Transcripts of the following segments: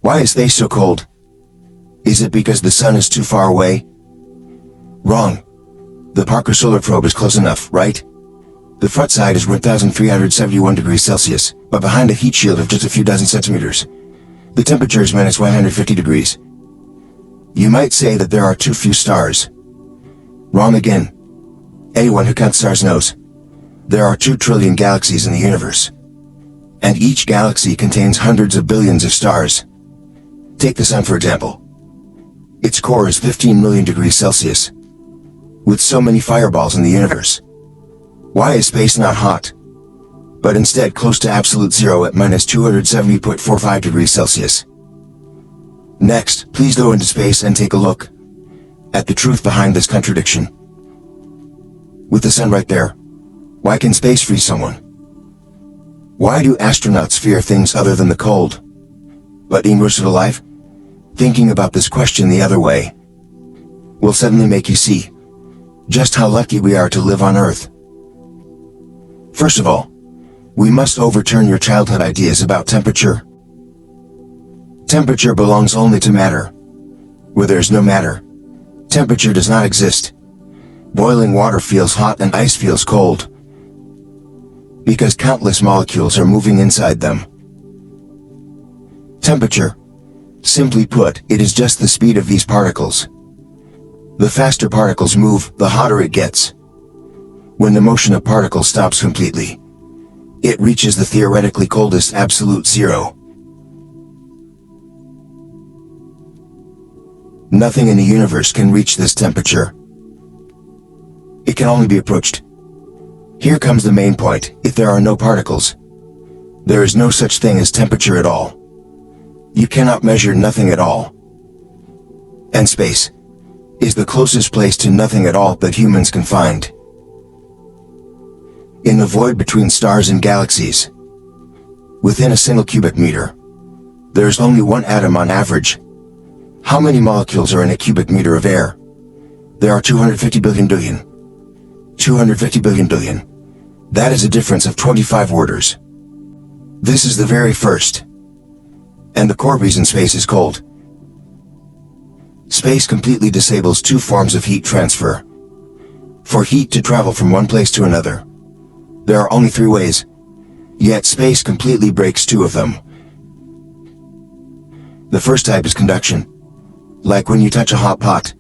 Why is space so cold? Is it because the sun is too far away? Wrong. The Parker Solar Probe is close enough, right? The front side is 1,371 degrees Celsius, but behind a heat shield of just a few dozen centimeters. The temperature is minus 150 degrees. You might say that there are too few stars. Wrong again. Anyone who counts stars knows. There are 2 trillion galaxies in the universe. And each galaxy contains hundreds of billions of stars. Take the sun for example. Its core is 15 million degrees Celsius. With so many fireballs in the universe, why is space not hot, but instead close to absolute zero at minus 270.45 degrees Celsius? Next, please go into space and take a look at the truth behind this contradiction. With the sun right there, why can space freeze someone? Why do astronauts fear things other than the cold, but immersive alive? Thinking about this question the other way will suddenly make you see just how lucky we are to live on Earth. First of all, we must overturn your childhood ideas about temperature. Temperature belongs only to matter. Where there is no matter, temperature does not exist. Boiling water feels hot and ice feels cold, because countless molecules are moving inside them. Temperature, simply put, it is just the speed of these particles. The faster particles move, the hotter it gets. When the motion of particles stops completely, it reaches the theoretically coldest absolute zero. Nothing in the universe can reach this temperature. It can only be approached. Here comes the main point. If there are no particles, there is no such thing as temperature at all. You cannot measure nothing at all. And space is the closest place to nothing at all that humans can find. In the void between stars and galaxies, within a single cubic meter, there is only one atom on average. How many molecules are in a cubic meter of air? There are 250 billion billion. 250 billion billion. That is a difference of 25 orders. This is the very first and the core reason space is cold. Space completely disables 2 forms of heat transfer. For heat to travel from one place to another, there are only 3 ways, yet space completely breaks 2 of them. The first type is conduction, like when you touch a hot pot,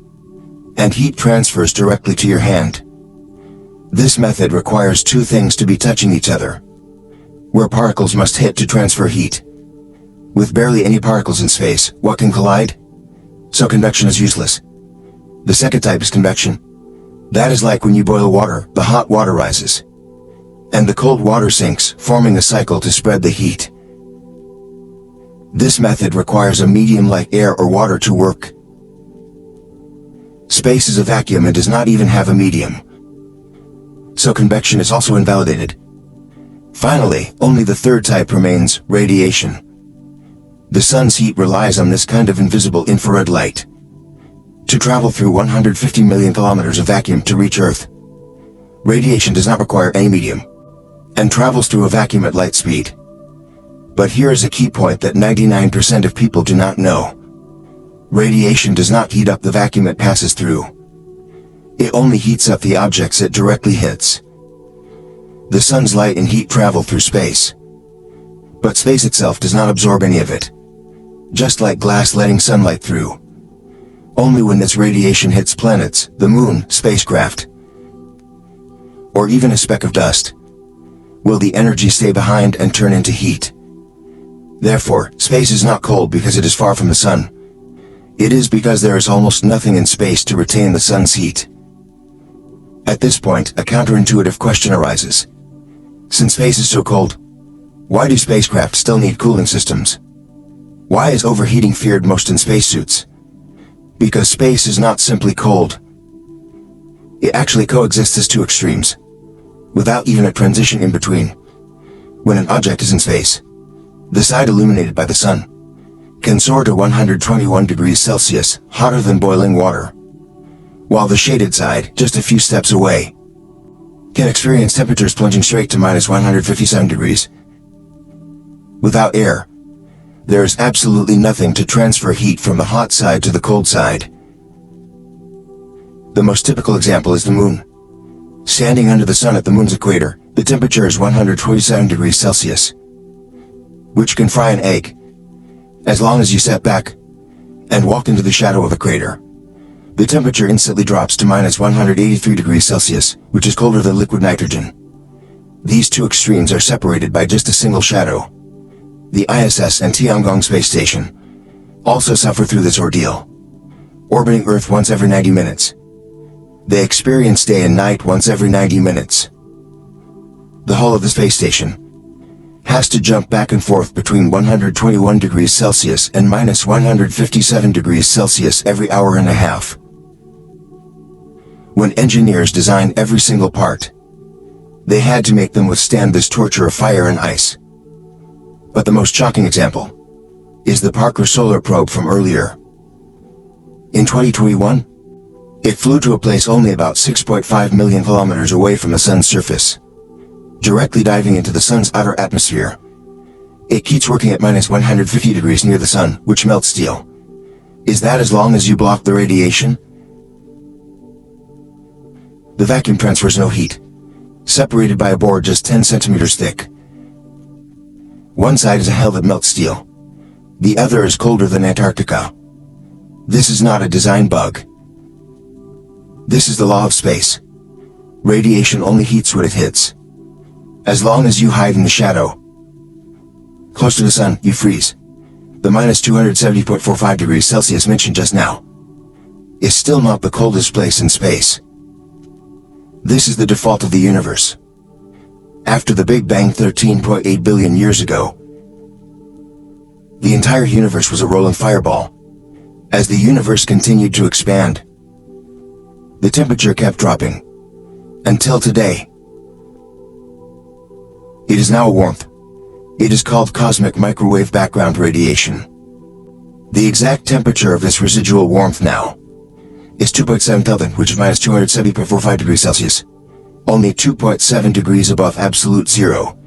and heat transfers directly to your hand. This method requires 2 things to be touching each other, where particles must hit to transfer heat. With barely any particles in space, what can collide? So convection is useless. The second type is convection. That is like when you boil water, the hot water rises, and the cold water sinks, forming a cycle to spread the heat. This method requires a medium like air or water to work. Space is a vacuum and does not even have a medium. So convection is also invalidated. Finally, only the third type remains, radiation. The sun's heat relies on this kind of invisible infrared light to travel through 150 million kilometers of vacuum to reach Earth. Radiation does not require any medium and travels through a vacuum at light speed. But here is a key point that 99% of people do not know. Radiation does not heat up the vacuum it passes through. It only heats up the objects it directly hits. The sun's light and heat travel through space, but space itself does not absorb any of it. Just like glass letting sunlight through. Only when this radiation hits planets, the moon, spacecraft, or even a speck of dust, will the energy stay behind and turn into heat. Therefore, space is not cold because it is far from the sun. It is because there is almost nothing in space to retain the sun's heat. At this point, a counterintuitive question arises. Since space is so cold, why do spacecraft still need cooling systems? Why is overheating feared most in spacesuits? Because space is not simply cold. It actually coexists as 2 extremes, without even a transition in between. When an object is in space, the side illuminated by the sun can soar to 121 degrees Celsius, hotter than boiling water, while the shaded side, just a few steps away, can experience temperatures plunging straight to minus 157 degrees. Without air, there is absolutely nothing to transfer heat from the hot side to the cold side. The most typical example is the moon. Standing under the sun at the moon's equator, the temperature is 127 degrees Celsius, which can fry an egg. As long as you step back and walk into the shadow of a crater, the temperature instantly drops to minus 183 degrees Celsius, which is colder than liquid nitrogen. These two extremes are separated by just a single shadow. The ISS and Tiangong space station also suffer through this ordeal. Orbiting Earth once every 90 minutes, they experience day and night once every 90 minutes. The hull of the space station has to jump back and forth between 121 degrees Celsius and minus 157 degrees Celsius every hour and a half. When engineers designed every single part, they had to make them withstand this torture of fire and ice. But the most shocking example is the Parker Solar Probe from earlier. In 2021, it flew to a place only about 6.5 million kilometers away from the sun's surface, directly diving into the sun's outer atmosphere. It keeps working at minus 150 degrees near the sun, which melts steel. Is that as long as you block the radiation? The vacuum transfers no heat, separated by a board just 10 centimeters thick. One side is a hell that melts steel. The other is colder than Antarctica. This is not a design bug. This is the law of space. Radiation only heats when it hits. As long as you hide in the shadow, close to the sun, you freeze. The minus 270.45 degrees Celsius mentioned just now is still not the coldest place in space. This is the default of the universe. After the Big Bang 13.8 billion years ago, the entire universe was a rolling fireball. As the universe continued to expand, the temperature kept dropping, until today. It is now a warmth. It is called cosmic microwave background radiation. The exact temperature of this residual warmth now is 2.7 Kelvin, which is minus 270.45 degrees Celsius, only 2.7 degrees above absolute zero.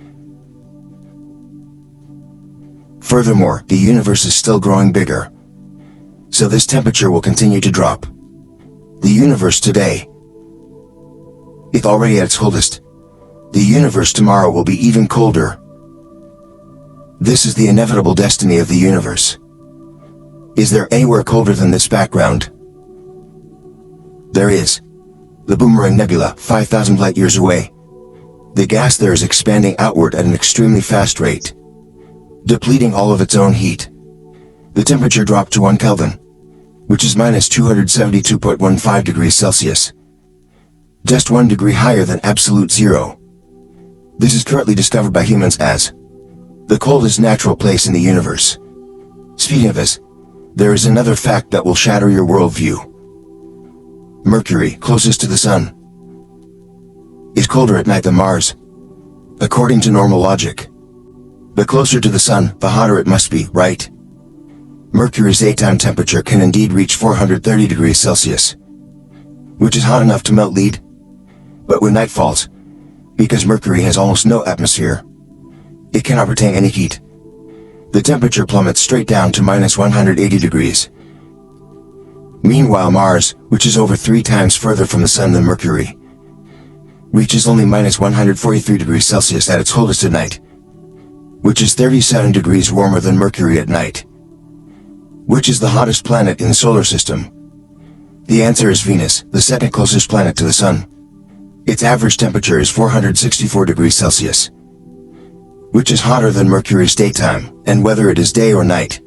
Furthermore, the universe is still growing bigger, so this temperature will continue to drop. The universe today is already at its coldest. The universe tomorrow will be even colder. This is the inevitable destiny of the universe. Is there anywhere colder than this background? There is. The Boomerang Nebula, 5,000 light-years away. The gas there is expanding outward at an extremely fast rate, depleting all of its own heat. The temperature dropped to 1 Kelvin, which is minus 272.15 degrees Celsius. Just 1 degree higher than absolute zero. This is currently discovered by humans as the coldest natural place in the universe. Speaking of this, there is another fact that will shatter your worldview. Mercury, closest to the sun, is colder at night than Mars, according to normal logic. The closer to the sun, the hotter it must be, right? Mercury's daytime temperature can indeed reach 430 degrees Celsius, which is hot enough to melt lead. But when night falls, because Mercury has almost no atmosphere, it cannot retain any heat. The temperature plummets straight down to minus 180 degrees. Meanwhile, Mars, which is over 3 times further from the sun than Mercury, reaches only minus 143 degrees Celsius at its coldest at night, which is 37 degrees warmer than Mercury at night. Which is the hottest planet in the solar system? The answer is Venus, the second closest planet to the sun. Its average temperature is 464 degrees Celsius, which is hotter than Mercury's daytime, and whether it is day or night.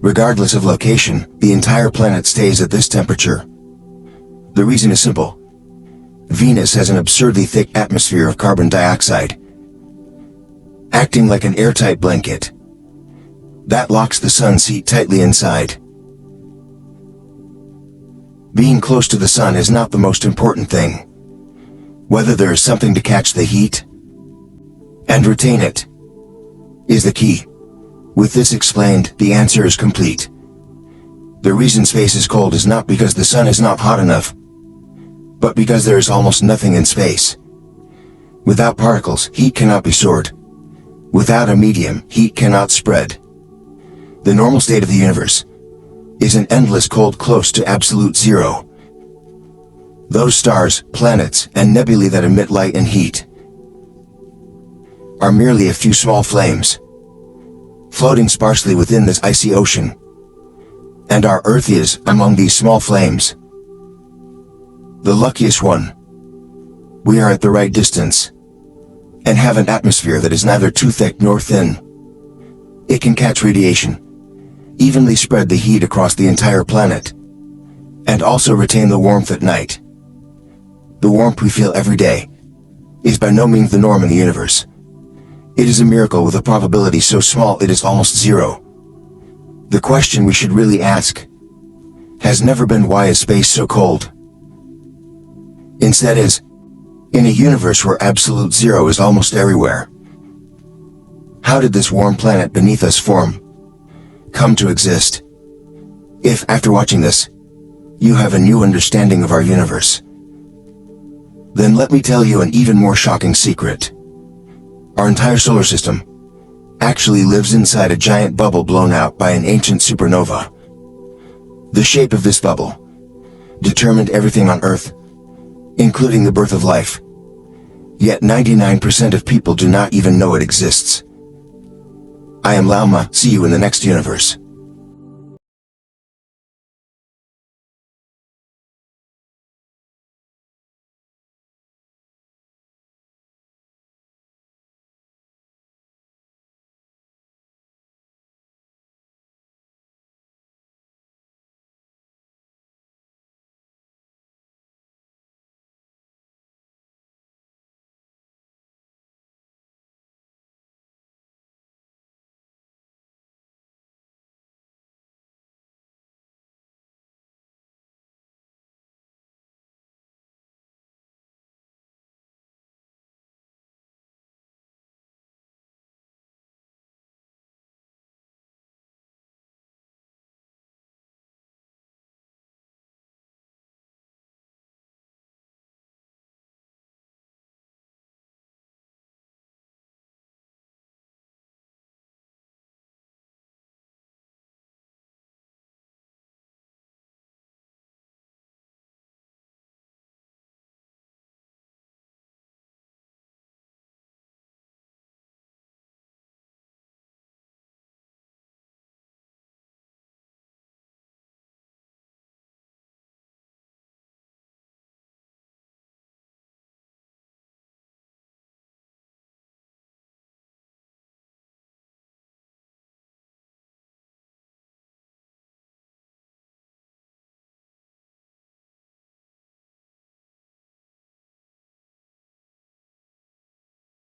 Regardless of location, the entire planet stays at this temperature. The reason is simple. Venus has an absurdly thick atmosphere of carbon dioxide, acting like an airtight blanket that locks the sun's heat tightly inside. Being close to the sun is not the most important thing. Whether there is something to catch the heat and retain it is the key. With this explained, the answer is complete. The reason space is cold is not because the sun is not hot enough, but because there is almost nothing in space. Without particles, heat cannot be stored. Without a medium, heat cannot spread. The normal state of the universe is an endless cold close to absolute zero. Those stars, planets, and nebulae that emit light and heat are merely a few small flames, floating sparsely within this icy ocean. And our Earth is among these small flames. The luckiest one. We are at the right distance, and have an atmosphere that is neither too thick nor thin. It can catch radiation, evenly spread the heat across the entire planet, and also retain the warmth at night. The warmth we feel every day is by no means the norm in the universe. It is a miracle with a probability so small it is almost zero. The question we should really ask has never been why is space so cold? Instead is, in a universe where absolute zero is almost everywhere, how did this warm planet beneath us come to exist? If, after watching this, you have a new understanding of our universe, then let me tell you an even more shocking secret. Our entire solar system actually lives inside a giant bubble blown out by an ancient supernova. The shape of this bubble determined everything on Earth, including the birth of life. Yet 99% of people do not even know it exists. I am Lauma, see you in the next universe.